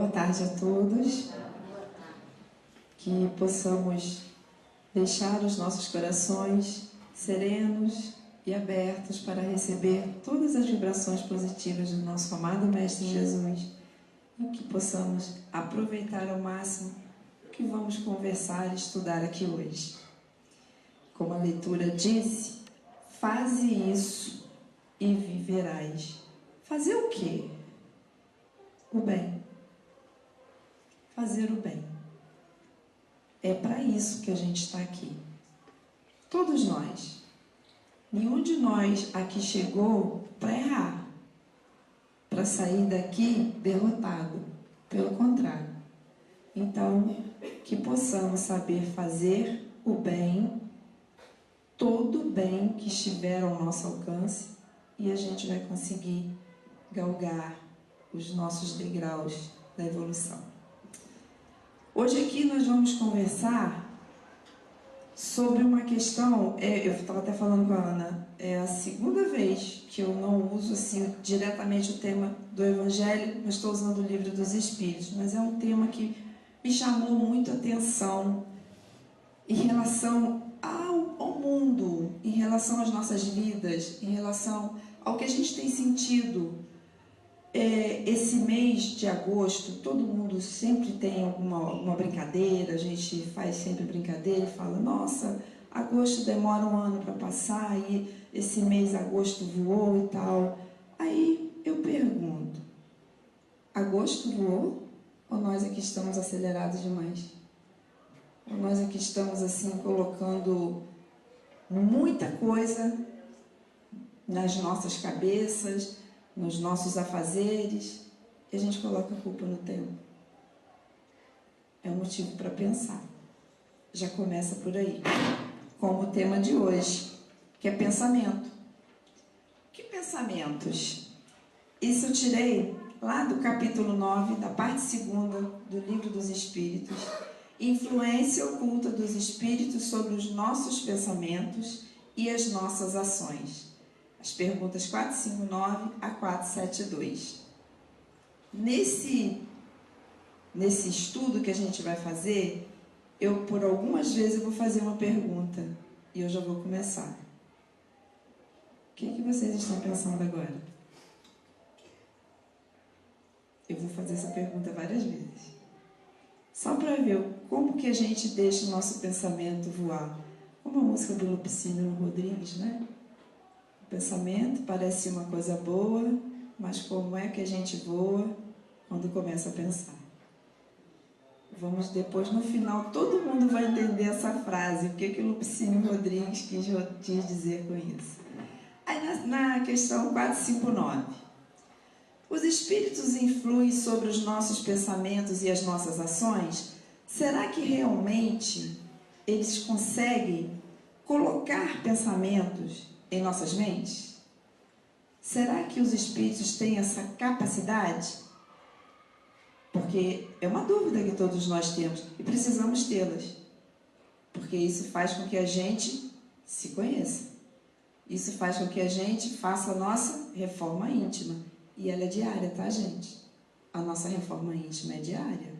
Boa tarde a todos. Que possamos deixar os nossos corações serenos e abertos para receber todas as vibrações positivas do nosso amado Mestre Jesus e que possamos aproveitar ao máximo o que vamos conversar e estudar aqui hoje. Como a leitura disse, faze isso e viverás. Fazer o quê? O bem. Fazer o bem. É para isso que a gente está aqui. Todos nós. Nenhum de nós aqui chegou para errar, para sair daqui derrotado. Pelo contrário. Então, que possamos saber fazer o bem, todo o bem que estiver ao nosso alcance, e a gente vai conseguir galgar os nossos degraus da evolução. Hoje aqui nós vamos conversar sobre uma questão, eu estava até falando com a Ana, é a segunda vez que eu não uso assim diretamente o tema do Evangelho, mas estou usando o Livro dos Espíritos, mas é um tema que me chamou muito a atenção em relação ao mundo, em relação às nossas vidas, em relação ao que a gente tem sentido. Esse mês de agosto, todo mundo sempre tem uma brincadeira, a gente faz sempre brincadeira e fala, nossa, agosto demora um ano para passar e esse mês agosto voou e tal. Aí eu pergunto, agosto voou ou nós aqui estamos acelerados demais? Ou nós aqui estamos assim colocando muita coisa nas nossas cabeças, nos nossos afazeres, e a gente coloca a culpa no tempo. É um motivo para pensar. Já começa por aí. Como o tema de hoje, que é pensamento. Que pensamentos? Isso eu tirei lá do capítulo 9, da parte 2ª do Livro dos Espíritos. Influência oculta dos espíritos sobre os nossos pensamentos e as nossas ações. As perguntas 459 a 472. Nesse estudo que a gente vai fazer, eu por algumas vezes eu vou fazer uma pergunta e eu já vou começar. O que vocês estão pensando agora? Eu vou fazer essa pergunta várias vezes. Só para ver como que a gente deixa o nosso pensamento voar. Como a música do Lupicínio Rodrigues, né? O pensamento parece uma coisa boa, mas como é que a gente voa quando começa a pensar? Vamos depois, no final, todo mundo vai entender essa frase, o que o Lupicínio Rodrigues quis dizer com isso. Aí na questão 459, os espíritos influem sobre os nossos pensamentos e as nossas ações? Será que realmente eles conseguem colocar pensamentos em nossas mentes? Será que os espíritos têm essa capacidade? Porque é uma dúvida que todos nós temos e precisamos tê-las. Porque isso faz com que a gente se conheça. Isso faz com que a gente faça a nossa reforma íntima. E ela é diária, tá, gente? A nossa reforma íntima é diária.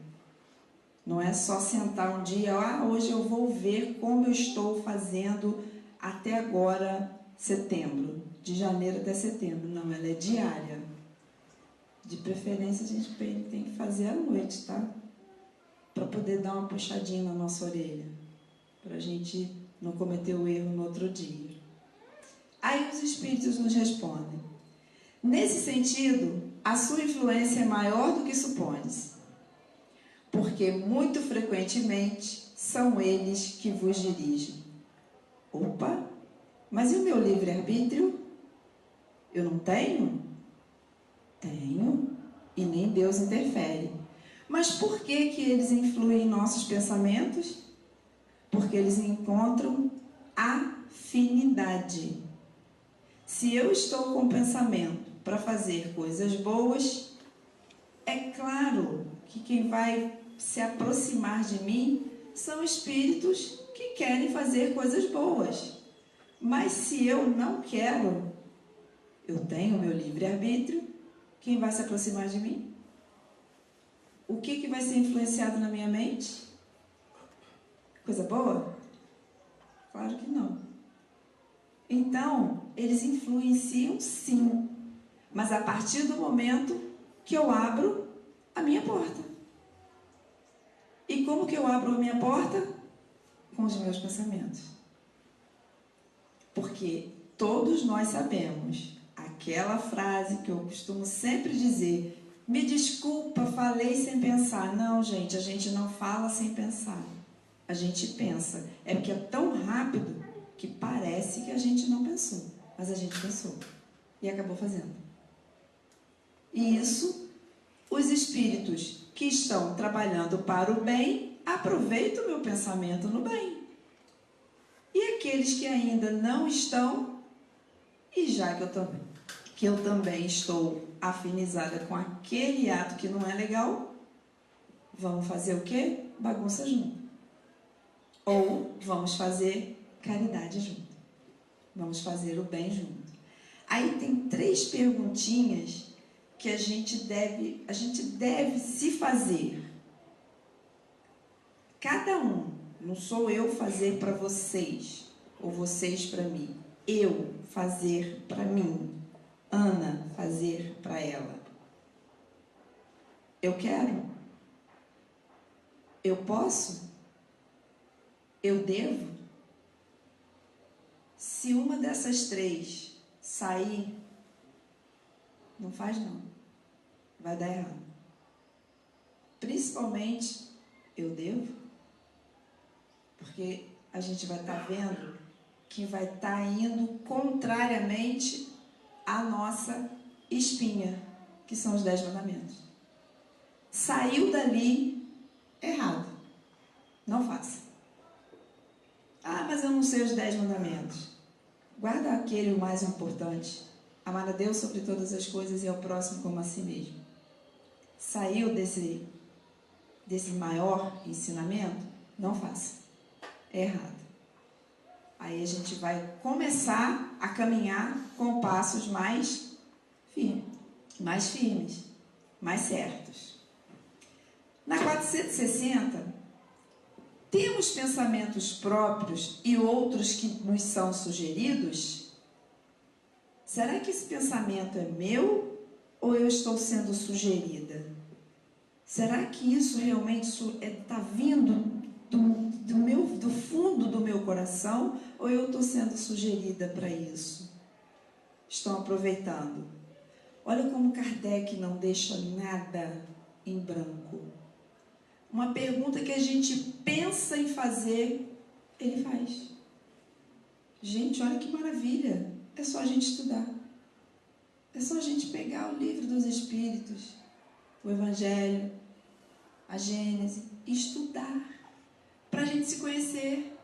Não é só sentar um dia, hoje eu vou ver como eu estou fazendo até agora, setembro, de janeiro até setembro. Não, ela é diária. De preferência, a gente tem que fazer à noite, tá? Para poder dar uma puxadinha na nossa orelha. Para a gente não cometer o erro no outro dia. Aí os espíritos nos respondem. Nesse sentido, a sua influência é maior do que supones. Porque muito frequentemente são eles que vos dirigem. Opa! Mas e o meu livre-arbítrio? Eu não tenho? Tenho, e nem Deus interfere. Mas por que eles influem em nossos pensamentos? Porque eles encontram afinidade. Se eu estou com pensamento para fazer coisas boas, é claro que quem vai se aproximar de mim são espíritos que querem fazer coisas boas. Mas se eu não quero, eu tenho o meu livre-arbítrio, quem vai se aproximar de mim? o que vai ser influenciado na minha mente? Coisa boa? Claro que não. Então, eles influenciam sim, mas a partir do momento que eu abro a minha porta. E como que eu abro a minha porta? Com os meus pensamentos. Porque todos nós sabemos aquela frase que eu costumo sempre dizer: me desculpa, falei sem pensar. Não, gente, a gente não fala sem pensar. A gente pensa. É porque é tão rápido que parece que a gente não pensou. Mas a gente pensou. E acabou fazendo. E isso, os espíritos que estão trabalhando para o bem, aproveitam o meu pensamento no bem. E aqueles que ainda não estão, e já que eu também estou afinizada com aquele ato que não é legal, vamos fazer o quê? Bagunça junto. Ou vamos fazer caridade junto. Vamos fazer o bem junto. Aí tem 3 perguntinhas que a gente deve se fazer. Cada um, não sou eu fazer para vocês, ou vocês para mim. Eu fazer para mim. Ana fazer para ela. Eu quero? Eu posso? Eu devo? Se uma dessas 3 sair, não faz não. Vai dar errado. Principalmente, eu devo? Porque a gente vai estar vendo que vai estar indo contrariamente à nossa espinha, que são os 10 mandamentos. Saiu dali, errado. Não faça. Ah, mas eu não sei os 10 mandamentos. Guarda aquele o mais importante. Amar a Deus sobre todas as coisas e ao próximo como a si mesmo. Saiu desse maior ensinamento? Não faça. É errado. Aí a gente vai começar a caminhar com passos mais firmes, mais certos. Na 460, temos pensamentos próprios e outros que nos são sugeridos? Será que esse pensamento é meu ou eu estou sendo sugerida? Será que isso realmente está vindo do fundo do meu coração ou eu estou sendo sugerida para isso? Estão aproveitando. Olha como Kardec não deixa nada em branco. Uma pergunta que a gente pensa em fazer, ele faz. Gente, olha que maravilha. É só a gente estudar. É só a gente pegar o livro dos Espíritos, o Evangelho, a Gênese, e estudar. Para a gente se conhecer.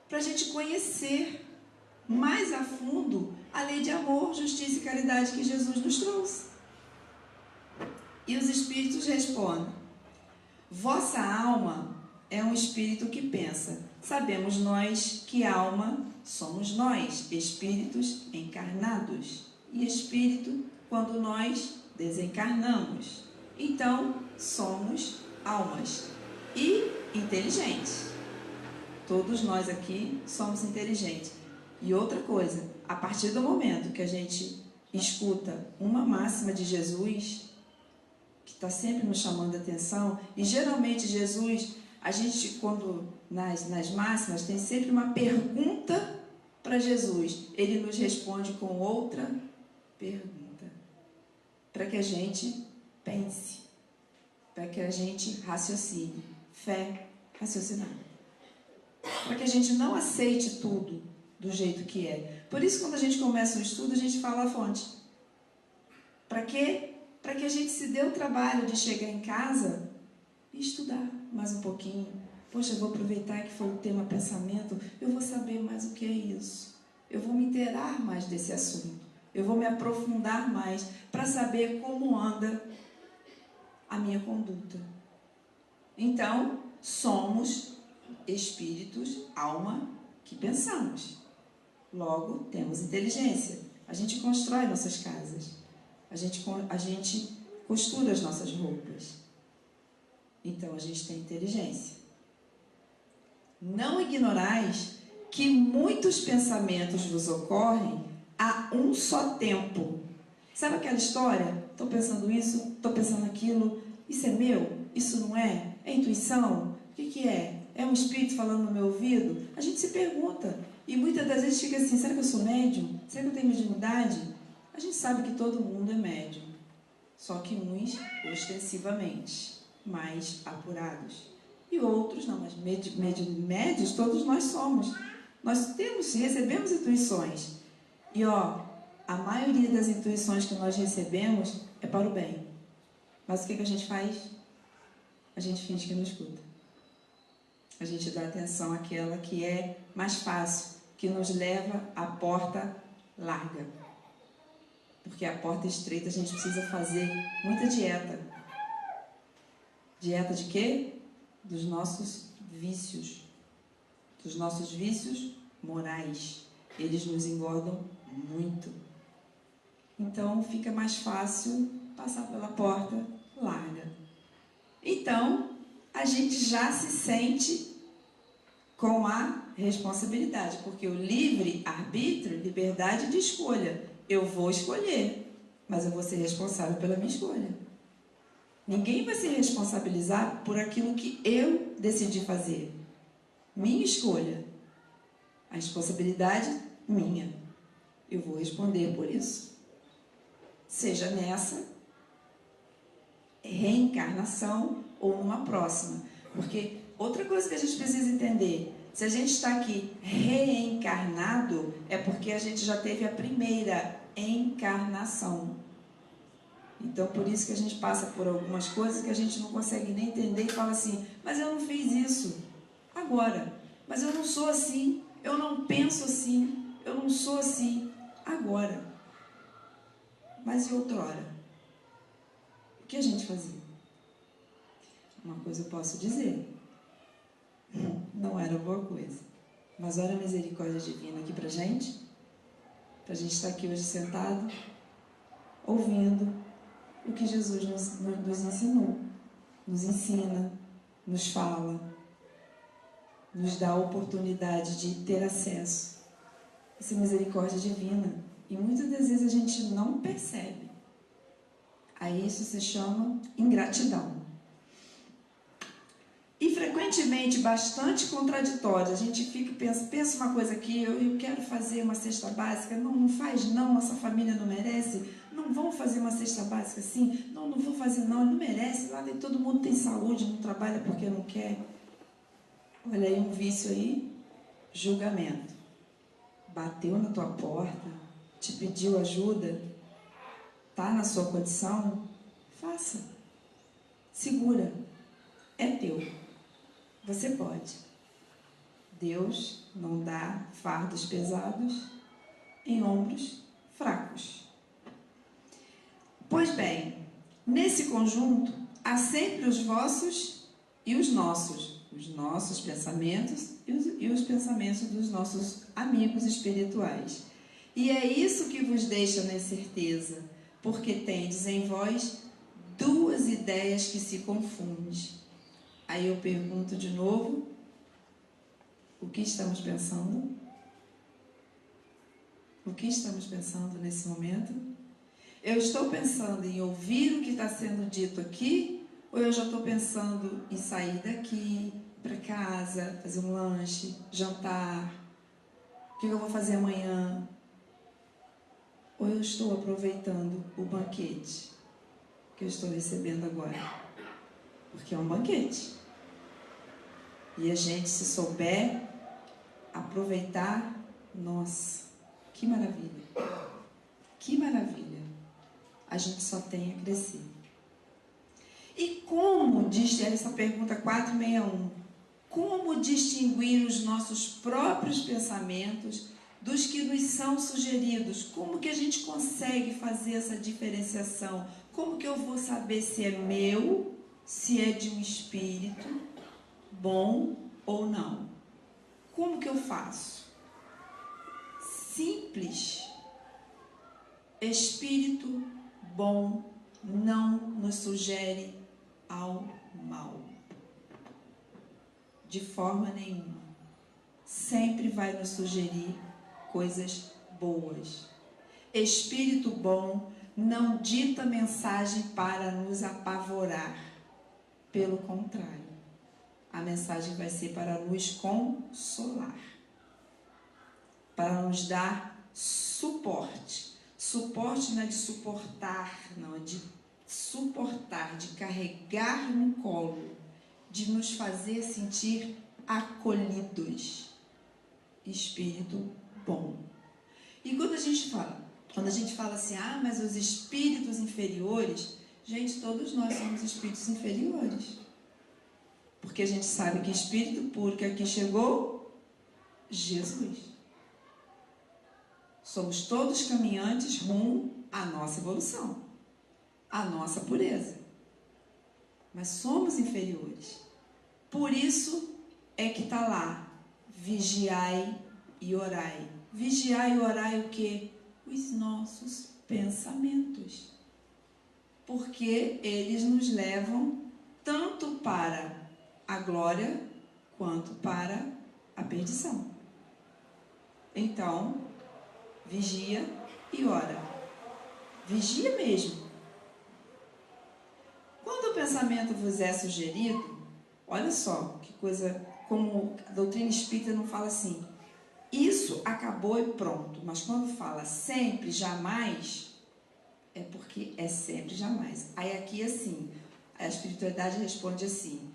Para a gente conhecer mais a fundo a lei de amor, justiça e caridade que Jesus nos trouxe. E os Espíritos respondem: vossa alma é um espírito que pensa. Sabemos nós que alma somos nós, espíritos encarnados. E espírito quando nós desencarnamos. Então, somos almas e inteligentes. Todos nós aqui somos inteligentes. E outra coisa, a partir do momento que a gente escuta uma máxima de Jesus, que está sempre nos chamando a atenção, e geralmente Jesus, a gente quando nas máximas tem sempre uma pergunta para Jesus, ele nos responde com outra pergunta, para que a gente pense, para que a gente raciocine, fé, raciocinar, para que a gente não aceite tudo do jeito que é. Por isso, quando a gente começa um estudo, a gente fala a fonte. Para quê? Para que a gente se dê o trabalho de chegar em casa e estudar mais um pouquinho. Poxa, eu vou aproveitar que foi o tema pensamento, eu vou saber mais o que é isso. Eu vou me inteirar mais desse assunto. Eu vou me aprofundar mais para saber como anda a minha conduta. Então, somos espíritos, alma, que pensamos. Logo, temos inteligência. A gente constrói nossas casas. A gente costura as nossas roupas. Então a gente tem inteligência. Não ignorais que muitos pensamentos vos ocorrem a um só tempo. Sabe aquela história? Estou pensando isso, estou pensando aquilo. Isso é meu? Isso não é? É intuição? O que é? É um espírito falando no meu ouvido? A gente se pergunta. E muitas das vezes fica assim, será que eu sou médium? Será que eu tenho mediunidade? A gente sabe que todo mundo é médium. Só que uns ostensivamente, mais apurados. E outros não, mas médios todos nós somos. Nós recebemos intuições. E a maioria das intuições que nós recebemos é para o bem. Mas o que a gente faz? A gente finge que não escuta. A gente dá atenção àquela que é mais fácil, que nos leva à porta larga. Porque a porta estreita a gente precisa fazer muita dieta. Dieta de quê? Dos nossos vícios. Dos nossos vícios morais. Eles nos engordam muito. Então fica mais fácil passar pela porta larga. Então a gente já se sente com a responsabilidade, porque o livre-arbítrio, liberdade de escolha. Eu vou escolher, mas eu vou ser responsável pela minha escolha. Ninguém vai se responsabilizar por aquilo que eu decidi fazer. Minha escolha. A responsabilidade minha. Eu vou responder por isso. Seja nessa reencarnação ou numa próxima. Porque outra coisa que a gente precisa entender, se a gente está aqui reencarnado, é porque a gente já teve a primeira encarnação. Então, por isso que a gente passa por algumas coisas que a gente não consegue nem entender e fala assim, mas eu não fiz isso agora, mas eu não sou assim, eu não penso assim, eu não sou assim agora. Mas e outrora? O que a gente fazia? Uma coisa eu posso dizer, não era boa coisa. Mas olha a misericórdia divina aqui pra gente estar aqui hoje sentado, ouvindo o que Jesus nos ensinou, nos ensina, nos fala, nos dá a oportunidade de ter acesso a essa misericórdia divina. E muitas das vezes a gente não percebe. Aí isso se chama ingratidão. E frequentemente bastante contraditório. A gente fica pensa uma coisa aqui, eu quero fazer uma cesta básica, não faz não, essa família não merece, não vão fazer uma cesta básica assim, não vou fazer não merece, lá todo mundo tem saúde, não trabalha porque não quer. Olha aí um vício aí, julgamento. Bateu na tua porta, te pediu ajuda, está na sua condição, faça. Segura, é teu. Você pode. Deus não dá fardos pesados em ombros fracos. Pois bem, nesse conjunto há sempre os vossos e os nossos pensamentos e os pensamentos dos nossos amigos espirituais. E é isso que vos deixa na certeza, porque tendes em vós duas ideias que se confundem. Aí eu pergunto de novo, o que estamos pensando? O que estamos pensando nesse momento? Eu estou pensando em ouvir o que está sendo dito aqui, ou eu já estou pensando em sair daqui, para casa, fazer um lanche, jantar, o que eu vou fazer amanhã? Ou eu estou aproveitando o banquete que eu estou recebendo agora? Porque é um banquete. E a gente, se souber aproveitar, nossa, que maravilha. Que maravilha. A gente só tem a crescer. E como, diz essa pergunta 461, como distinguir os nossos próprios pensamentos dos que nos são sugeridos? Como que a gente consegue fazer essa diferenciação? Como que eu vou saber se é meu, se é de um espírito bom ou não? Como que eu faço? Simples. Espírito bom não nos sugere ao mal. De forma nenhuma. Sempre vai nos sugerir coisas boas. Espírito bom não dita mensagem para nos apavorar. Pelo contrário, a mensagem vai ser para nos consolar, para nos dar suporte. Suporte não é de suportar, não, é de suportar, de carregar no colo, de nos fazer sentir acolhidos. Espírito bom. E quando a gente fala assim, mas os espíritos inferiores, gente, todos nós somos espíritos inferiores. Porque a gente sabe que espírito puro que aqui chegou, Jesus. Somos todos caminhantes rumo à nossa evolução, à nossa pureza. Mas somos inferiores. Por isso é que está lá, vigiai e orai. Vigiai e orai o quê? Os nossos pensamentos. Porque eles nos levam tanto para a glória quanto para a perdição. Então, vigia e ora. Vigia mesmo. Quando o pensamento vos é sugerido, olha só que coisa, como a doutrina espírita não fala assim, isso acabou e pronto. Mas quando fala sempre, jamais, é porque é sempre, jamais. Aí aqui assim, a espiritualidade responde assim,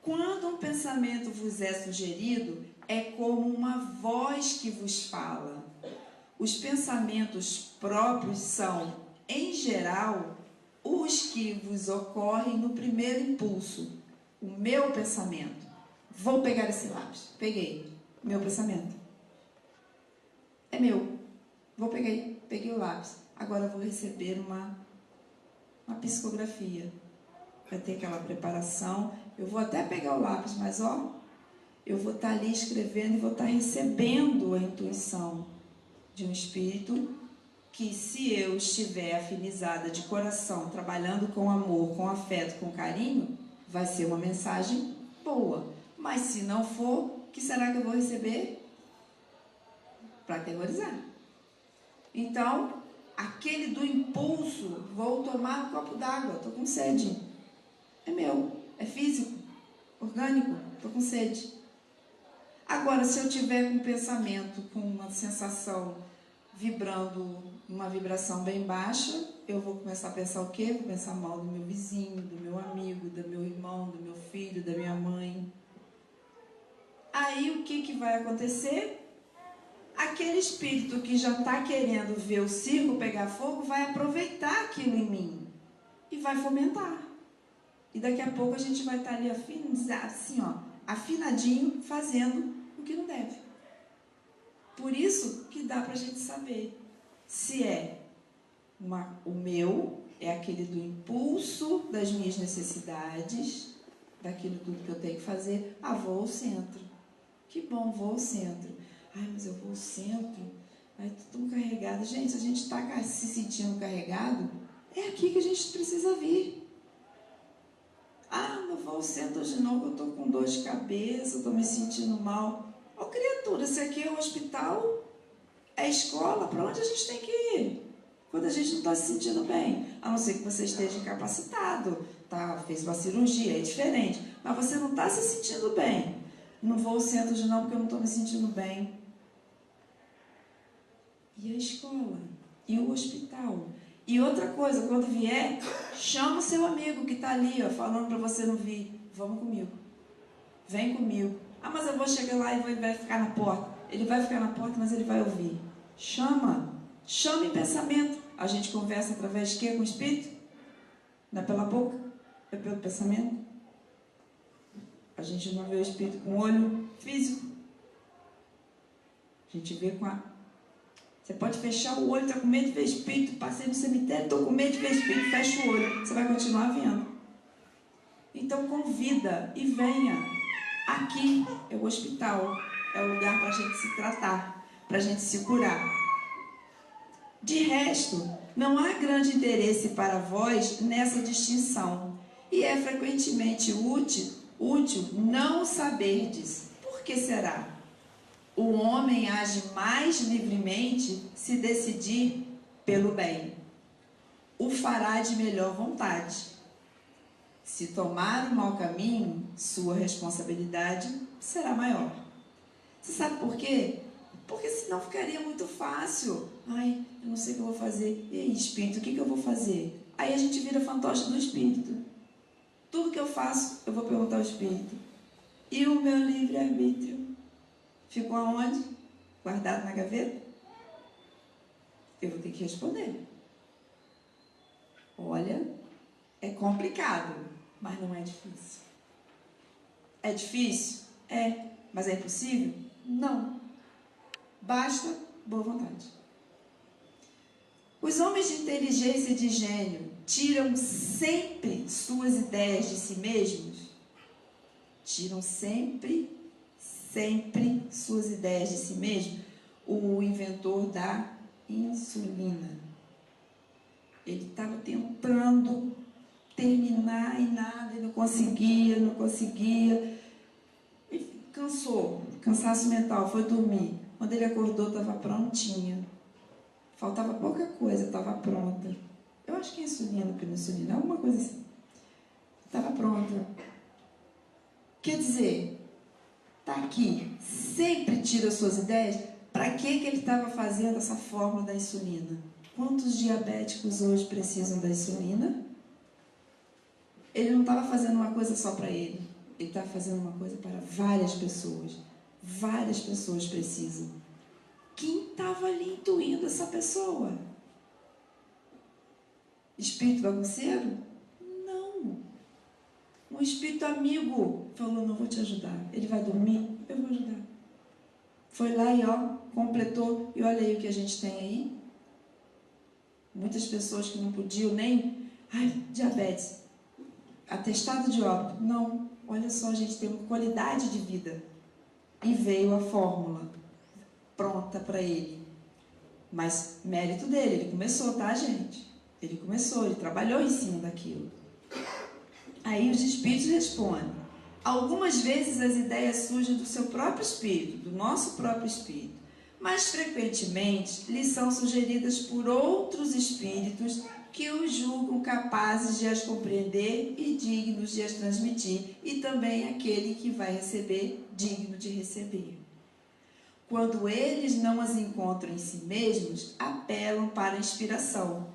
quando um pensamento vos é sugerido, é como uma voz que vos fala. Os pensamentos próprios são, em geral, os que vos ocorrem no primeiro impulso. O meu pensamento. Vou pegar esse lápis. Peguei. Meu pensamento. É meu. Peguei o lápis. Agora eu vou receber uma psicografia. Vai ter aquela preparação. Eu vou até pegar o lápis, mas eu vou estar ali escrevendo e vou estar recebendo a intuição de um espírito que, se eu estiver afinizada de coração, trabalhando com amor, com afeto, com carinho, vai ser uma mensagem boa. Mas se não for, o que será que eu vou receber? Para aterrorizar. Então, aquele do impulso, vou tomar um copo d'água, estou com sede. É meu, é físico, orgânico, estou com sede. Agora, se eu tiver com um pensamento, com uma sensação vibrando, uma vibração bem baixa, eu vou começar a pensar o quê? Vou pensar mal do meu vizinho, do meu amigo, do meu irmão, do meu filho, da minha mãe. Aí o que vai acontecer? Aquele espírito que já está querendo ver o circo pegar fogo vai aproveitar aquilo em mim e vai fomentar. E daqui a pouco a gente vai estar ali afinadinho, fazendo o que não deve. Por isso que dá para a gente saber se o meu é aquele do impulso das minhas necessidades, daquilo tudo que eu tenho que fazer. Vou ao centro. Que bom, vou ao centro. Mas eu vou ao centro. Estou tão carregada. Gente, a gente está se sentindo carregado. É aqui que a gente precisa vir. Eu vou ao centro hoje não, eu estou com dor de cabeça, estou me sentindo mal. Criatura, se aqui é o hospital, é a escola, para onde a gente tem que ir? Quando a gente não está se sentindo bem. A não ser que você esteja incapacitado, fez uma cirurgia, é diferente. Mas você não está se sentindo bem. Não vou ao centro hoje não, porque eu não estou me sentindo bem. E a escola? E o hospital? E outra coisa, quando vier, chama o seu amigo que está ali, falando para você não vir. Vamos comigo. Vem comigo. Mas eu vou chegar lá e ele vai ficar na porta. Ele vai ficar na porta, mas ele vai ouvir. Chama em pensamento. A gente conversa através de quê com o espírito? Não é pela boca? É pelo pensamento? A gente não vê o espírito com o olho físico. A gente vê com a... Você pode fechar o olho, está com medo de ver espírito, passei no cemitério, estou com medo de ver espírito, fecha o olho. Você vai continuar vendo. Então convida e venha. Aqui é o hospital, é o lugar para a gente se tratar, para a gente se curar. De resto, não há grande interesse para vós nessa distinção, e é frequentemente útil útil não saberdes. Por que será? O homem age mais livremente se decidir pelo bem. O fará de melhor vontade. Se tomar o mau caminho, sua responsabilidade será maior. Você sabe por quê? Porque senão ficaria muito fácil. Ai, eu não sei o que eu vou fazer. E aí, Espírito, o que eu vou fazer? Aí a gente vira fantoche do Espírito. Tudo que eu faço, eu vou perguntar ao Espírito. E o meu livre-arbítrio? Ficou aonde? Guardado na gaveta? Eu vou ter que responder. Olha, é complicado, mas não é difícil. É difícil? É. Mas é impossível? Não. Basta boa vontade. Os homens de inteligência e de gênio tiram sempre suas ideias de si mesmos? Tiram sempre suas ideias de si mesmos? O inventor da insulina. Ele estava tentando terminar e nada, e não conseguia. E cansou, cansaço mental, foi dormir. Quando ele acordou, estava prontinha. Faltava pouca coisa, estava pronta. Eu acho que é insulina, penicilina, alguma coisa assim. Estava pronta. Quer dizer, está aqui, sempre tira suas ideias. Para que ele estava fazendo essa fórmula da insulina? Quantos diabéticos hoje precisam da insulina? Ele não estava fazendo uma coisa só para ele. Ele estava fazendo uma coisa para várias pessoas. Várias pessoas precisam. Quem estava ali intuindo essa pessoa? Espírito bagunceiro? Não. Um espírito amigo falou, não vou te ajudar. Ele vai dormir? Eu vou ajudar. Foi lá e completou. E olha aí o que a gente tem aí. Muitas pessoas que não podiam nem... diabetes. Atestado de óbito. Não. Olha só, a gente tem uma qualidade de vida. E veio a fórmula pronta para ele. Mas mérito dele. Ele começou, tá, gente? Ele começou, ele trabalhou em cima daquilo. Aí os espíritos respondem. Algumas vezes as ideias surgem do seu próprio espírito, do nosso próprio espírito. Mas frequentemente lhes são sugeridas por outros espíritos que os julgam capazes de as compreender e dignos de as transmitir, e também aquele que vai receber, digno de receber. Quando eles não as encontram em si mesmos, apelam para a inspiração.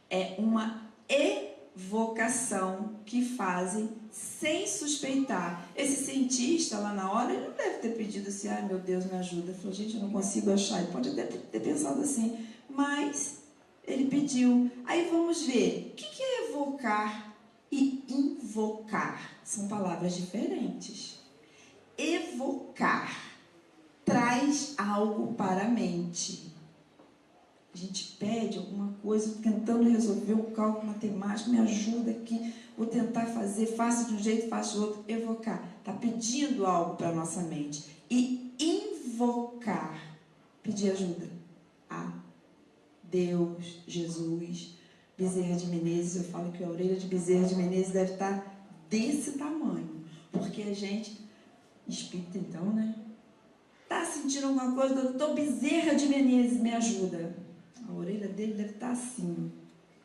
É uma evocação que fazem sem suspeitar. Esse cientista lá na hora, ele não deve ter pedido assim, ai meu Deus, me ajuda. Ele falou, gente, eu não consigo achar. Ele pode até ter pensado assim, mas ele pediu. Aí vamos ver, o que é evocar e invocar? São palavras diferentes. Evocar traz algo para a mente. A gente pede alguma coisa, tentando resolver um cálculo matemático, me ajuda aqui, vou tentar fazer, faço de um jeito, faço de outro. Evocar, está pedindo algo para a nossa mente. E invocar, pedir ajuda a Deus, Jesus, Bezerra de Menezes. Eu falo que a orelha de Bezerra de Menezes deve estar desse tamanho, porque a gente, espírito então, né? Está sentindo alguma coisa, doutor Bezerra de Menezes, me ajuda. A orelha dele deve estar assim.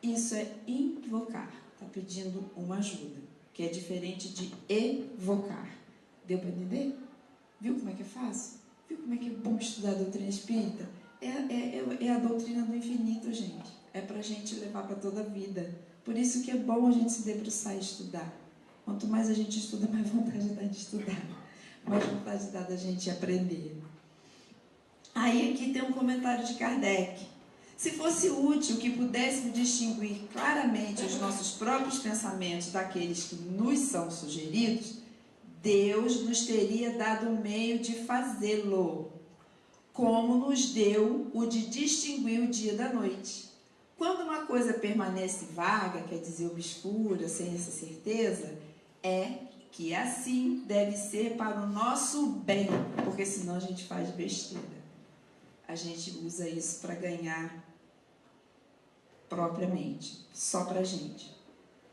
Isso é invocar. Está pedindo uma ajuda, que é diferente de evocar. Deu para entender? Viu como é que é fácil? Viu como é que é bom estudar a doutrina espírita? É a doutrina do infinito, gente. É para a gente levar para toda a vida. Por isso que é bom a gente se debruçar e estudar. Quanto mais a gente estuda, mais vontade dá de estudar. Mais vontade dá da gente aprender. Aí aqui tem um comentário de Kardec. Se fosse útil que pudéssemos distinguir claramente os nossos próprios pensamentos daqueles que nos são sugeridos, Deus nos teria dado um meio de fazê-lo, como nos deu o de distinguir o dia da noite. Quando uma coisa permanece vaga, quer dizer obscura, sem essa certeza, é que assim deve ser para o nosso bem, porque senão a gente faz besteira. A gente usa isso para ganhar propriamente, só para a gente.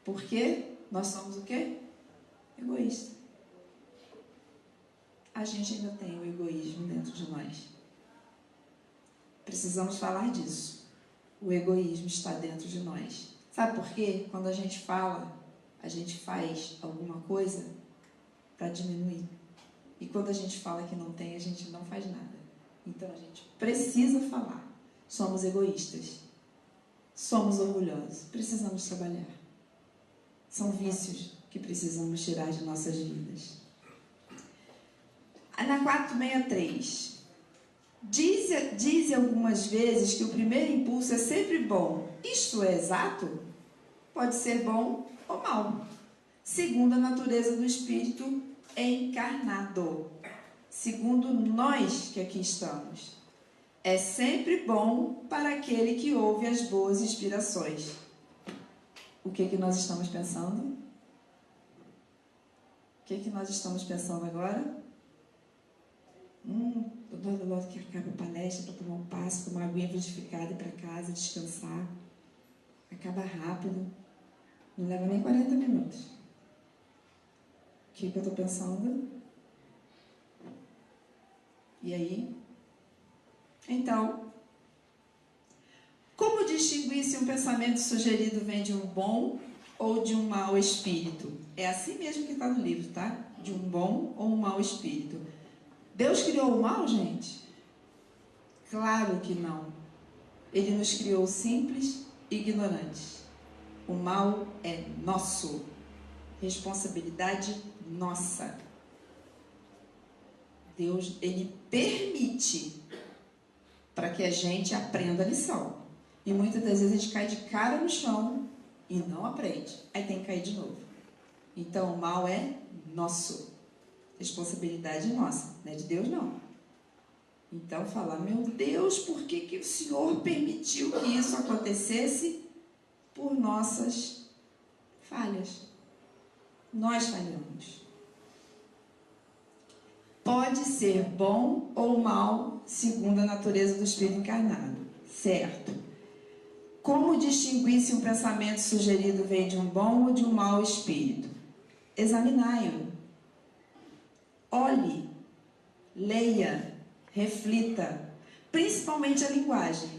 Porque nós somos o quê? Egoístas. a gente ainda tem o egoísmo dentro de nós. Precisamos falar disso. O egoísmo está dentro de nós. Sabe por quê? Quando a gente fala, a gente faz alguma coisa para diminuir. E quando a gente fala que não tem, a gente não faz nada. Então a gente precisa falar. Somos egoístas. Somos orgulhosos. Precisamos trabalhar. São vícios que precisamos tirar de nossas vidas. Na 463, diz algumas vezes que o primeiro impulso é sempre bom. Isto é exato? Pode ser bom ou mal, segundo a natureza do Espírito encarnado, segundo nós que aqui estamos. É sempre bom para aquele que ouve as boas inspirações. O que nós estamos pensando? O que nós estamos pensando agora? Logo que acaba a palestra para tomar um passo, tomar uma aguinha frutificada, ir para casa, descansar. Acaba rápido. Não leva nem 40 minutos. O que eu estou pensando? E aí? Então, como distinguir se um pensamento sugerido vem de um bom ou de um mau espírito? É assim mesmo que está no livro, tá? De um bom ou um mau espírito. Deus criou o mal, gente? Claro que não. Ele nos criou simples e ignorantes. O mal é nosso. Responsabilidade nossa. Deus, ele permite para que a gente aprenda a lição. E muitas das vezes a gente cai de cara no chão e não aprende. Aí tem que cair de novo. Então o mal é nosso. Responsabilidade nossa, não é de Deus não. Então falar, meu Deus, por que o Senhor permitiu que isso acontecesse? Por nossas falhas. Nós falhamos. Pode ser bom ou mal, segundo a natureza do Espírito encarnado. Certo. Como distinguir se um pensamento sugerido vem de um bom ou de um mau espírito? Examinai-o. Olhe, leia, reflita, principalmente a linguagem.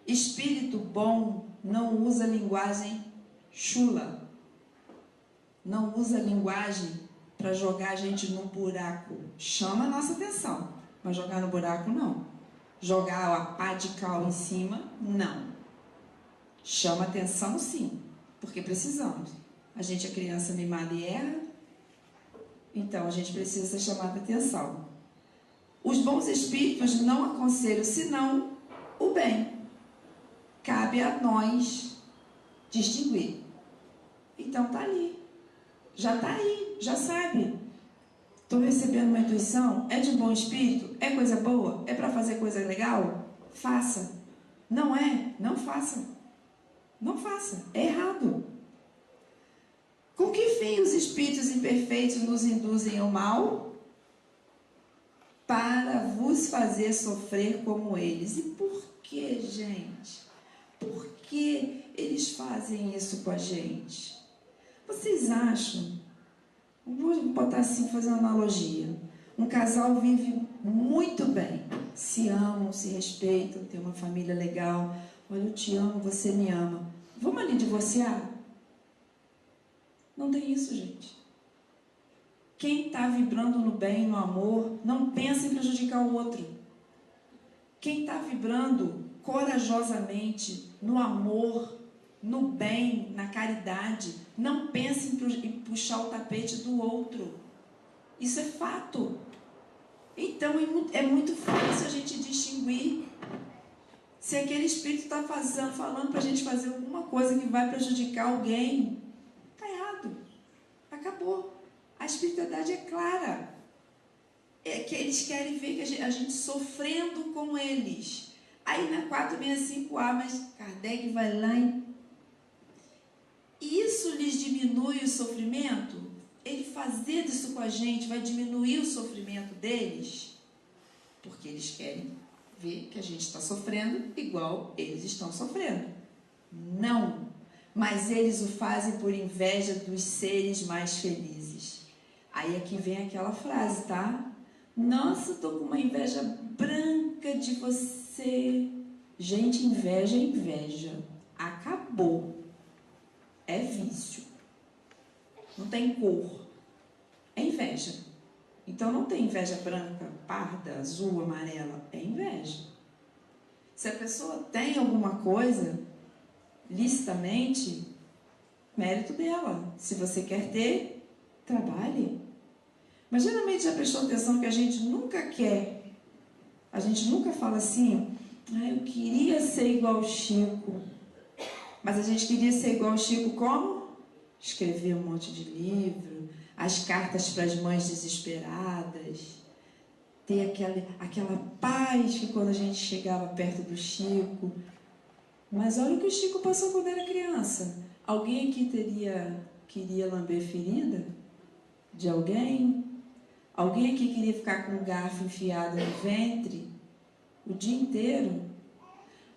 Espírito bom não usa linguagem chula, não usa linguagem para jogar a gente num buraco. Chama a nossa atenção, mas jogar no buraco não. Jogar a pá de cal em cima, não. Chama atenção sim, porque precisamos. A gente é criança mimada e erra. Então, a gente precisa ser chamado a atenção. Os bons espíritos não aconselham, senão o bem. Cabe a nós distinguir. Então, está ali. Já está aí, já sabe. Estou recebendo uma intuição, é de um bom espírito? É coisa boa? É para fazer coisa legal? Faça. Não é? Não faça. Não faça. É errado. Com que fim os espíritos imperfeitos nos induzem ao mal? Para vos fazer sofrer como eles. E por que, gente? Por que eles fazem isso com a gente? Vocês acham? Vou botar assim, fazer uma analogia. Um casal vive muito bem. Se amam, se respeitam, tem uma família legal. Olha, eu te amo, você me ama. Vamos ali divorciar? Não tem isso, gente. Quem está vibrando no bem, no amor, não pensa em prejudicar o outro. Quem está vibrando corajosamente no amor, no bem, na caridade, não pensa em puxar o tapete do outro. Isso é fato. Então é muito fácil a gente distinguir se aquele espírito está falando para a gente fazer alguma coisa que vai prejudicar alguém. Está errado. Acabou. A espiritualidade é clara. É que eles querem ver que a gente sofrendo com eles. Aí na 465A, mas Kardec vai lá e isso lhes diminui o sofrimento? Ele fazer isso com a gente vai diminuir o sofrimento deles? Porque eles querem ver que a gente está sofrendo igual eles estão sofrendo. Não. Mas eles o fazem por inveja dos seres mais felizes. Aí aqui vem aquela frase, tá? Nossa, tô com uma inveja branca de você. Gente, inveja é inveja. Acabou. É vício. Não tem cor. É inveja. Então não tem inveja branca, parda, azul, amarela. É inveja. Se a pessoa tem alguma coisa, licitamente, mérito dela. Se você quer ter, trabalhe. Mas geralmente já prestou atenção que a gente nunca quer. A gente nunca fala assim, eu queria ser igual o Chico. Mas a gente queria ser igual o Chico como? Escrever um monte de livro, as cartas para as mães desesperadas, ter aquela paz que quando a gente chegava perto do Chico. Mas olha o que o Chico passou quando era criança. Alguém aqui queria lamber ferida de alguém? Alguém aqui queria ficar com um garfo enfiado no ventre o dia inteiro?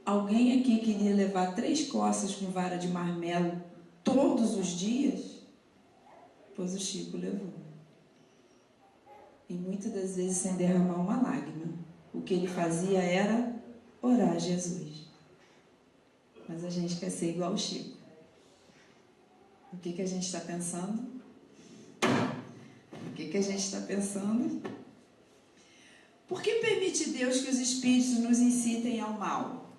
Alguém aqui queria levar 3 coças com vara de marmelo todos os dias? Pois o Chico levou. E muitas das vezes sem derramar uma lágrima. O que ele fazia era orar a Jesus. Mas a gente quer ser igual o Chico. O que a gente está pensando? O que a gente está pensando? Por que permite Deus que os espíritos nos incitem ao mal?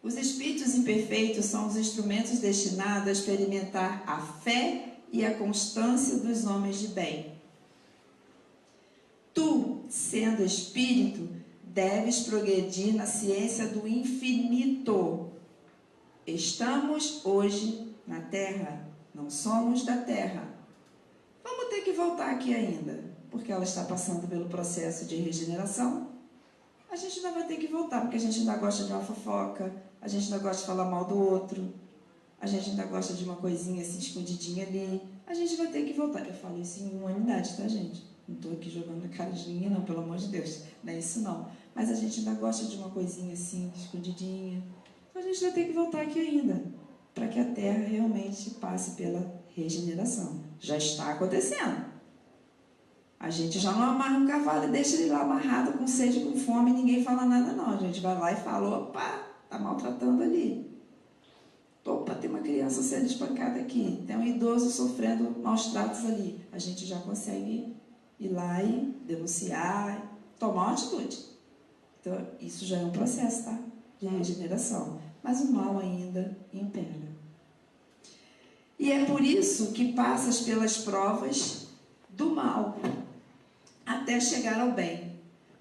Os espíritos imperfeitos são os instrumentos destinados a experimentar a fé e a constância dos homens de bem. Tu, sendo espírito, deves progredir na ciência do infinito. Estamos hoje na Terra, não somos da Terra. Vamos ter que voltar aqui ainda, porque ela está passando pelo processo de regeneração. A gente ainda vai ter que voltar, porque a gente ainda gosta de uma fofoca, a gente ainda gosta de falar mal do outro, a gente ainda gosta de uma coisinha assim escondidinha ali. A gente vai ter que voltar. Eu falo isso em humanidade, tá, gente? Não estou aqui jogando na cara de ninguém, não, pelo amor de Deus. Não é isso, não. Mas a gente ainda gosta de uma coisinha assim, escondidinha. Então a gente vai ter que voltar aqui ainda, para que a Terra realmente passe pela regeneração. Já está acontecendo. A gente já não amarra um cavalo e deixa ele lá amarrado com sede, com fome, e ninguém fala nada, não. A gente vai lá e fala, opa, está maltratando ali. Opa, tem uma criança sendo espancada aqui. Tem um idoso sofrendo maus tratos ali. A gente já consegue ir lá e denunciar, tomar uma atitude. Então, isso já é um processo, tá? De regeneração. Mas o mal ainda impera. E é por isso que passas pelas provas do mal, até chegar ao bem.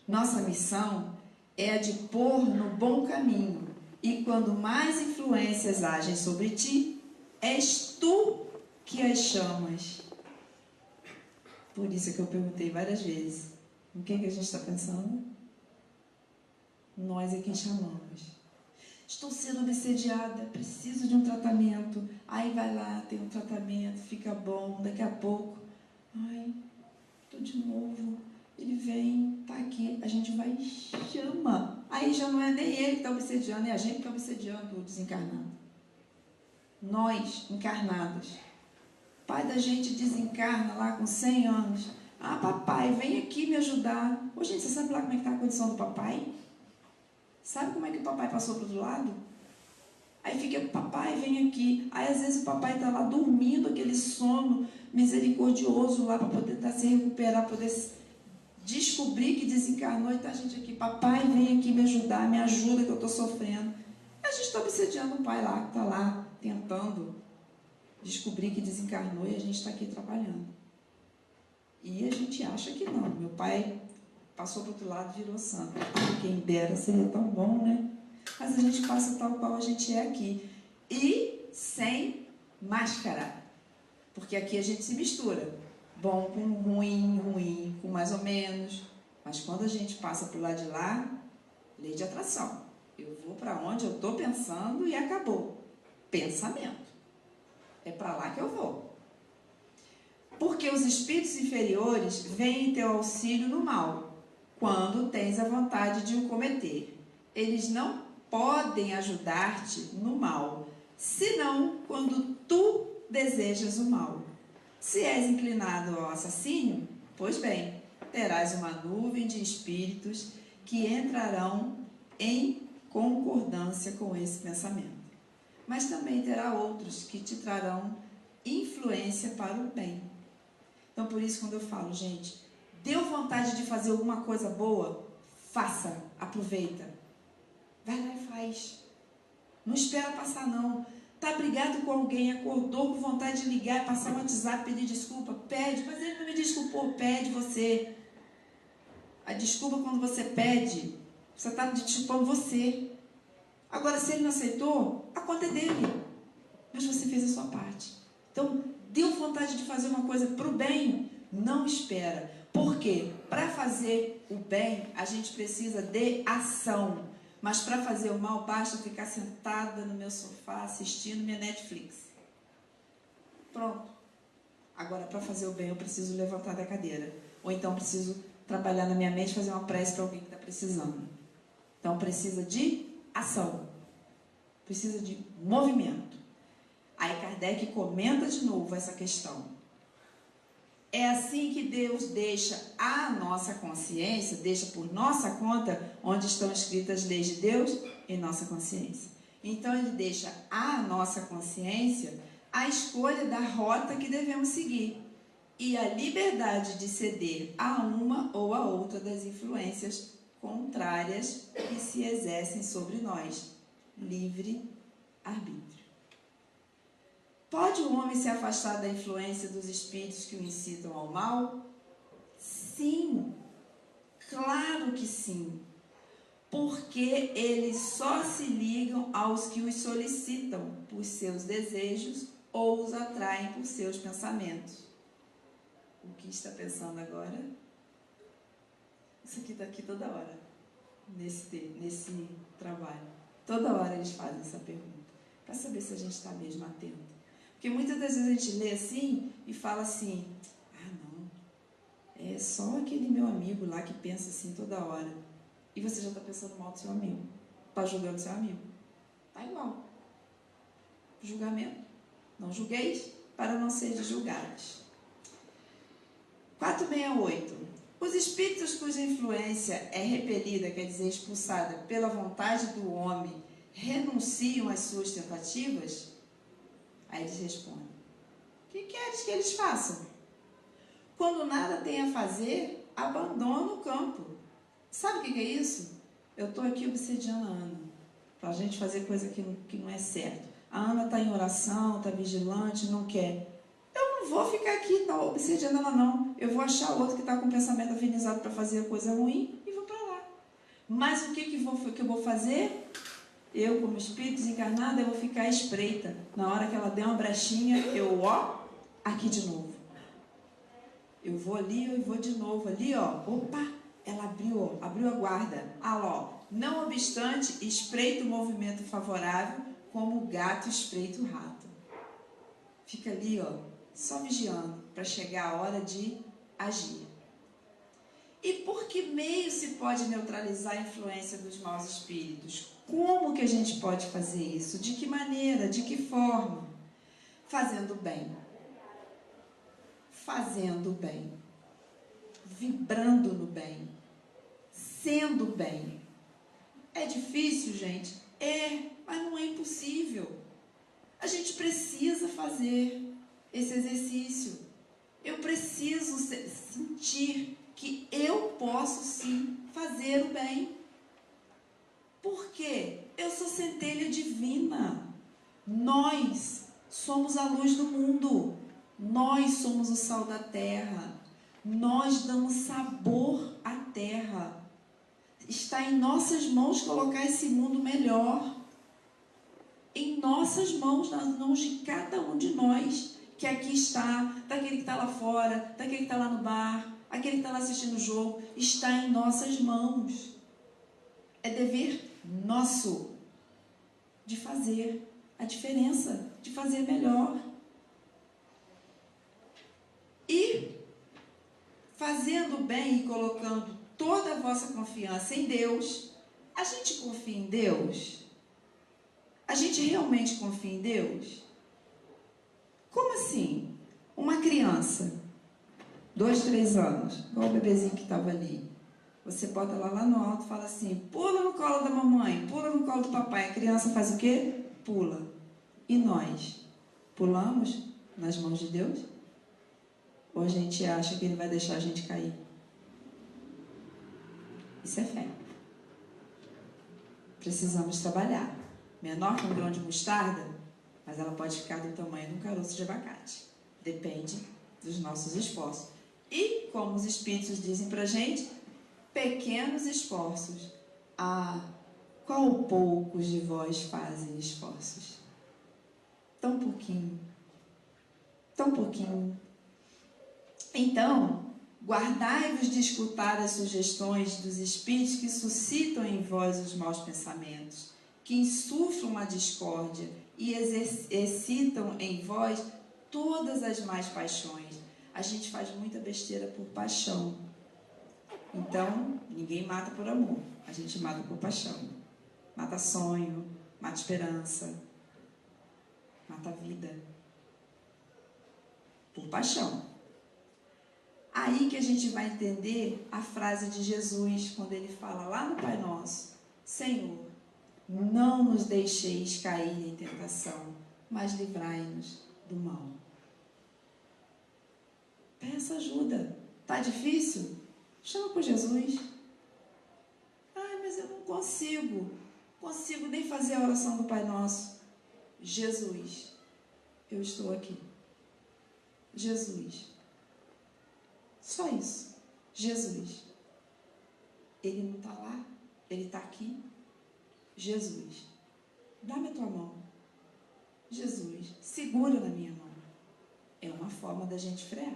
Nossa missão é a de pôr no bom caminho. E quando mais influências agem sobre ti, és tu que as chamas. Por isso que eu perguntei várias vezes, o que a gente está pensando? Nós é quem chamamos. Estou sendo obsediada, preciso de um tratamento. Aí vai lá, tem um tratamento, fica bom, daqui a pouco. Ai, estou de novo. Ele vem, está aqui, a gente vai e chama. Aí já não é nem ele que está obsediando, é a gente que está obsediando o desencarnado. Nós, encarnados. O pai da gente desencarna lá com 100 anos. Ah, papai, vem aqui me ajudar. Ô, gente, você sabe lá como é que está a condição do papai? Sabe como é que o papai passou para o outro lado? Aí fica, papai, vem aqui. Aí às vezes o papai está lá dormindo, aquele sono misericordioso lá para poder se recuperar, poder descobrir que desencarnou e tá a gente aqui. Papai, vem aqui me ajudar, me ajuda que eu estou sofrendo. A gente está obsediando o pai lá, que está lá tentando descobrir que desencarnou e a gente está aqui trabalhando. E a gente acha que não. Meu pai passou para o outro lado e virou santo. Quem dera, seria tão bom, né? Mas a gente passa tal qual a gente é aqui. E sem máscara. Porque aqui a gente se mistura. Bom com ruim, ruim com mais ou menos. Mas quando a gente passa para o lado de lá, lei de atração. Eu vou para onde eu estou pensando e acabou. Pensamento. É para lá que eu vou. Porque os espíritos inferiores vêm em teu auxílio no mal, quando tens a vontade de o cometer. Eles não podem ajudar-te no mal, senão quando tu desejas o mal. Se és inclinado ao assassínio, pois bem, terás uma nuvem de espíritos que entrarão em concordância com esse pensamento. Mas também terá outros que te trarão influência para o bem. Então, por isso, quando eu falo, gente, deu vontade de fazer alguma coisa boa, faça, aproveita. Vai lá e faz. Não espera passar, não. Tá brigado com alguém, acordou com vontade de ligar, passar um WhatsApp, pedir desculpa, pede, mas ele não me desculpou, pede você. A desculpa, quando você pede, você está desculpando você. Agora, se ele não aceitou, a conta é dele. Mas você fez a sua parte. Então, deu vontade de fazer uma coisa para o bem, não espera. Por quê? Para fazer o bem, a gente precisa de ação. Mas para fazer o mal, basta ficar sentada no meu sofá, assistindo minha Netflix. Pronto. Agora, para fazer o bem, eu preciso levantar da cadeira. Ou então, preciso trabalhar na minha mente, fazer uma prece para alguém que está precisando. Então, precisa de ação. Precisa de movimento. Aí Kardec comenta de novo essa questão. É assim que Deus deixa a nossa consciência, deixa por nossa conta, onde estão escritas as leis de Deus, em nossa consciência. Então, Ele deixa a nossa consciência a escolha da rota que devemos seguir e a liberdade de ceder a uma ou a outra das influências contrárias que se exercem sobre nós. Livre arbítrio. Pode o homem se afastar da influência dos espíritos que o incitam ao mal? Sim, claro que sim. Porque eles só se ligam aos que os solicitam por seus desejos ou os atraem por seus pensamentos. O que está pensando agora? Isso aqui está aqui toda hora, nesse trabalho. Toda hora eles fazem essa pergunta, para saber se a gente está mesmo atento. Porque muitas das vezes a gente lê assim e fala assim, ah não, é só aquele meu amigo lá que pensa assim toda hora. E você já está pensando mal do seu amigo, está julgando seu amigo. Está igual. Julgamento. Não julgueis para não serem julgados. 468. Os espíritos cuja influência é repelida, quer dizer, expulsada pela vontade do homem, renunciam às suas tentativas? Aí eles respondem, o que queres que eles façam? Quando nada tem a fazer, abandona o campo. Sabe o que é isso? Eu estou aqui obsediando a Ana, para a gente fazer coisa que não é certo. A Ana está em oração, está vigilante, não quer. Eu não vou ficar aqui obsediando ela, não. Eu vou achar outro que está com o pensamento afinizado para fazer coisa ruim e vou para lá. Mas o que eu vou fazer? Eu, como espírito desencarnado, eu vou ficar à espreita. Na hora que ela der uma brechinha, eu, aqui de novo. Eu vou ali, eu vou de novo ali, opa, ela abriu a guarda. Não obstante, espreita o movimento favorável, como o gato espreita o rato. Fica ali, só vigiando, para chegar a hora de agir. E por que meio se pode neutralizar a influência dos maus espíritos? Como que a gente pode fazer isso? De que maneira? De que forma? Fazendo bem. Fazendo bem. Vibrando no bem. Sendo bem. É difícil, gente? Mas não é impossível. A gente precisa fazer esse exercício. Eu preciso sentir que eu posso sim fazer o bem. Por quê? Eu sou centelha divina. Nós somos a luz do mundo. Nós somos o sal da terra. Nós damos sabor à terra. Está em nossas mãos colocar esse mundo melhor. Em nossas mãos, nas mãos de cada um de nós, que aqui está, daquele que está lá fora, daquele que está lá no bar, aquele que está lá assistindo o jogo, está em nossas mãos. É dever nosso de fazer a diferença, de fazer melhor. E fazendo bem e colocando toda a vossa confiança em Deus, a gente confia em Deus? A gente realmente confia em Deus? Como assim? Uma criança, 2, 3 anos, igual o bebezinho que estava ali, você bota ela lá no alto e fala assim, pula no colo da mamãe, pula no colo do papai. A criança faz o quê? Pula. E nós? Pulamos nas mãos de Deus? Ou a gente acha que Ele vai deixar a gente cair? Isso é fé. Precisamos trabalhar. Menor que um grão de mostarda, mas ela pode ficar do tamanho de um caroço de abacate. Depende dos nossos esforços. E, como os Espíritos dizem pra gente, pequenos esforços. Ah, qual poucos de vós fazem esforços? Tão pouquinho. Tão pouquinho. Então, guardai-vos de escutar as sugestões dos espíritos que suscitam em vós os maus pensamentos, que insuflam a discórdia e excitam em vós todas as más paixões. A gente faz muita besteira por paixão. Então, ninguém mata por amor, a gente mata por paixão. Mata sonho, mata esperança, mata vida. Por paixão. Aí que a gente vai entender a frase de Jesus, quando ele fala lá no Pai Nosso, Senhor, não nos deixeis cair em tentação, mas livrai-nos do mal. Peça ajuda. Tá difícil? Chama por Jesus. Ai, mas eu não consigo nem fazer a oração do Pai Nosso. Jesus, eu estou aqui. Jesus. Só isso. Jesus. Ele não está lá, Ele está aqui. Jesus. Dá-me a tua mão. Jesus. Segura na minha mão. É uma forma da gente frear.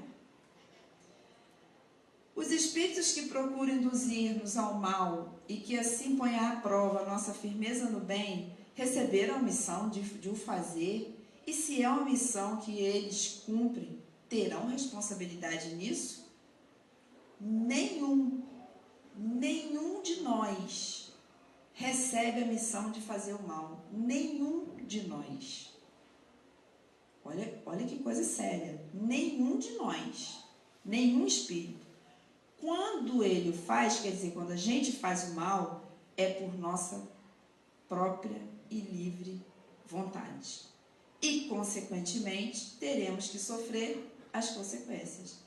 Os espíritos que procuram induzir-nos ao mal e que assim põem à prova a nossa firmeza no bem, receberam a missão de o fazer, e se é uma missão que eles cumprem, terão responsabilidade nisso? Nenhum de nós recebe a missão de fazer o mal. Nenhum de nós. Olha que coisa séria. Nenhum de nós. Nenhum espírito. Quando ele o faz, quer dizer, quando a gente faz o mal, é por nossa própria e livre vontade. E, consequentemente, teremos que sofrer as consequências.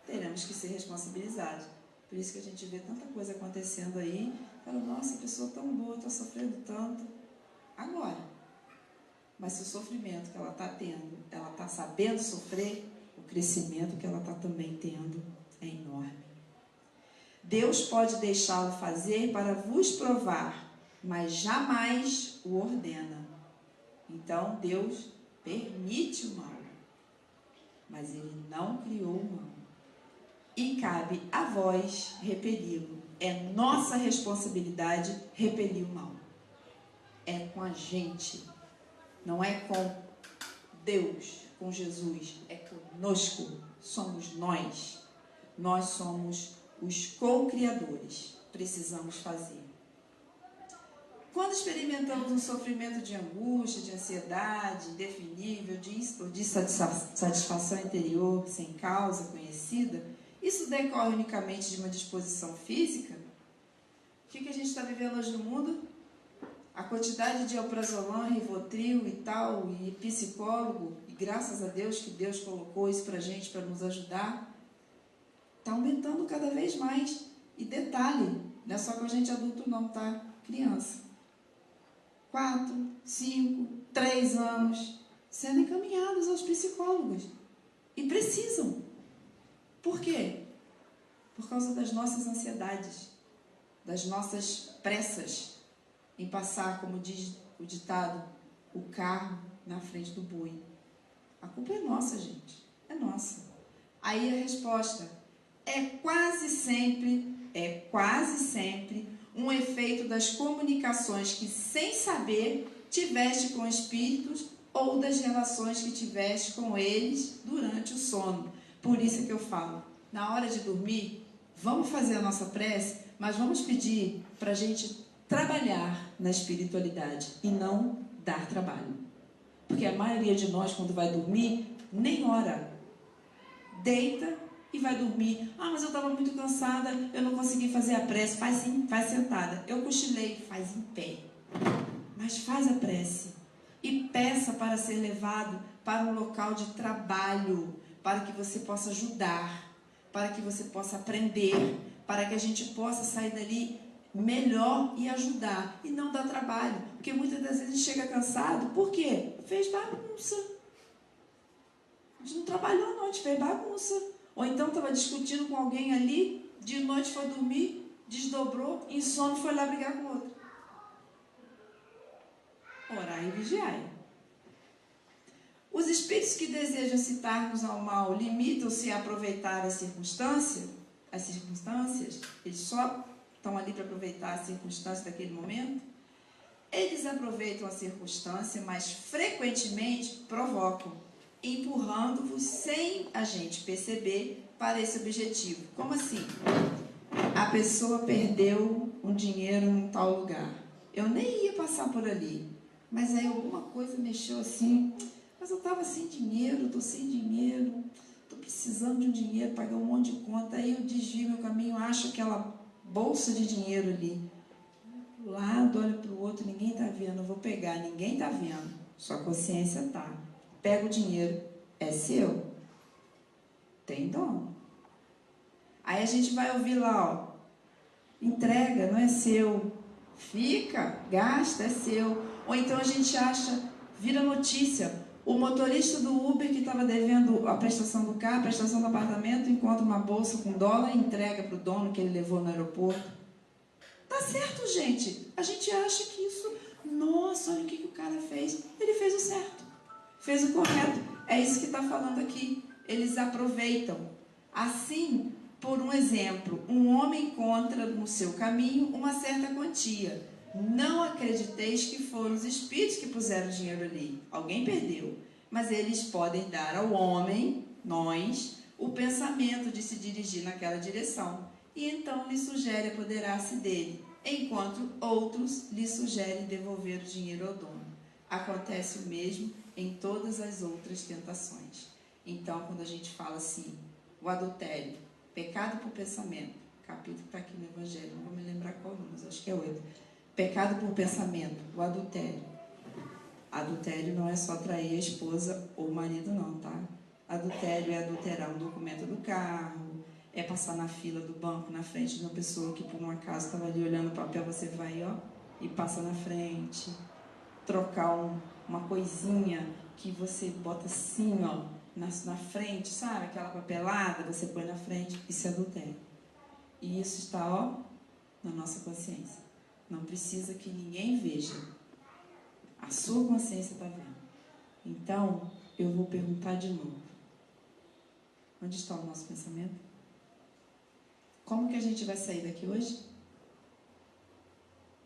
Teremos que ser responsabilizados. Por isso que a gente vê tanta coisa acontecendo aí. Fala, nossa, a pessoa tão boa, está sofrendo tanto. Agora. Mas se o sofrimento que ela está tendo, ela está sabendo sofrer, o crescimento que ela está também tendo é enorme. Deus pode deixá-lo fazer para vos provar, mas jamais o ordena. Então, Deus permite o mal, mas Ele não criou o mal. E cabe a vós repeli-lo. É nossa responsabilidade repelir o mal. É com a gente, não é com Deus, com Jesus, é conosco. Somos nós. Nós somos os co-criadores. Precisamos fazer. Quando experimentamos um sofrimento de angústia, de ansiedade, indefinível, de satisfação interior, sem causa conhecida, isso decorre unicamente de uma disposição física? O que a gente está vivendo hoje no mundo? A quantidade de alprazolam, rivotril e tal, e psicólogo, e graças a Deus que Deus colocou isso para a gente, para nos ajudar, está aumentando cada vez mais. E detalhe, não é só com a gente adulto não, tá? Criança. 4, 5, 3 anos, sendo encaminhados aos psicólogos. E precisam. Por quê? Por causa das nossas ansiedades, das nossas pressas em passar, como diz o ditado, o carro na frente do boi. A culpa é nossa, gente. É nossa. Aí a resposta é quase sempre um efeito das comunicações que, sem saber, tiveste com espíritos ou das relações que tiveste com eles durante o sono. Por isso que eu falo, na hora de dormir, vamos fazer a nossa prece, mas vamos pedir para a gente trabalhar na espiritualidade e não dar trabalho. Porque a maioria de nós, quando vai dormir, nem ora. deita e vai dormir. Ah, mas eu estava muito cansada, eu não consegui fazer a prece. Faz sim, faz sentada. Eu cochilei, faz em pé. Mas faz a prece e peça para ser levado para um local de trabalho, para que você possa ajudar, para que você possa aprender, para que a gente possa sair dali melhor e ajudar, e não dar trabalho, porque muitas das vezes chega cansado. Por quê? Fez bagunça. A gente não trabalhou não, a gente fez bagunça. Ou então estava discutindo com alguém ali, de noite foi dormir, desdobrou, insônia, foi lá brigar com outro. Orai e vigiai. Os espíritos que desejam citar-nos ao mal limitam-se a aproveitar as circunstâncias, eles só estão ali para aproveitar a circunstância daquele momento. Eles aproveitam a circunstância, mas frequentemente provocam, empurrando-vos sem a gente perceber para esse objetivo. Como assim? A pessoa perdeu um dinheiro em tal lugar. Eu nem ia passar por ali, mas aí alguma coisa mexeu assim. Mas eu estava sem dinheiro, estou sem dinheiro, estou precisando de um dinheiro, pagar um monte de conta. Aí eu desvio meu caminho, acho aquela bolsa de dinheiro ali. Do lado, olha para o outro, ninguém está vendo, eu vou pegar, ninguém está vendo. Sua consciência está. Pega o dinheiro, é seu. Tem dono. Aí a gente vai ouvir lá, ó, entrega, não é seu. Fica, gasta, é seu. Ou então a gente acha, vira notícia. O motorista do Uber que estava devendo a prestação do carro, a prestação do apartamento, encontra uma bolsa com dólar e entrega para o dono que ele levou no aeroporto. Tá certo, gente. A gente acha que isso... Nossa, olha o que o cara fez. Ele fez o certo. Fez o correto. É isso que está falando aqui. Eles aproveitam. Assim, por um exemplo, um homem encontra no seu caminho uma certa quantia. Não acrediteis que foram os espíritos que puseram o dinheiro ali. Alguém perdeu. Mas eles podem dar ao homem, nós, o pensamento de se dirigir naquela direção. E então lhe sugere apoderar-se dele, enquanto outros lhe sugerem devolver o dinheiro ao dono. Acontece o mesmo em todas as outras tentações. Então, quando a gente fala assim, o adultério, pecado por pensamento, capítulo que está aqui no Evangelho, não vou me lembrar qual número, mas acho que é 8. Pecado por pensamento, o adultério. Adultério não é só trair a esposa ou o marido não, tá? Adultério é adulterar um documento do carro, é passar na fila do banco na frente de uma pessoa que por um acaso estava ali olhando o papel, você vai, ó, e passa na frente. Trocar uma coisinha que você bota assim, ó, na frente, sabe? Aquela papelada, você põe na frente, isso é adultério. E isso está, ó, na nossa consciência. Não precisa que ninguém veja. A sua consciência está vendo. Então, eu vou perguntar de novo. Onde está o nosso pensamento? Como que a gente vai sair daqui hoje?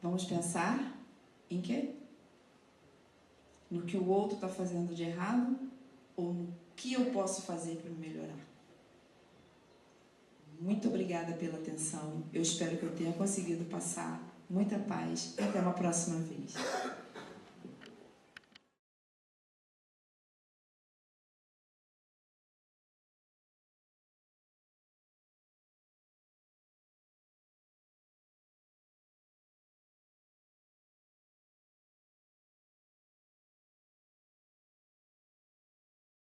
Vamos pensar em quê? No que o outro está fazendo de errado? Ou no que eu posso fazer para melhorar? Muito obrigada pela atenção. Eu espero que eu tenha conseguido passar muita paz. E até uma próxima vez.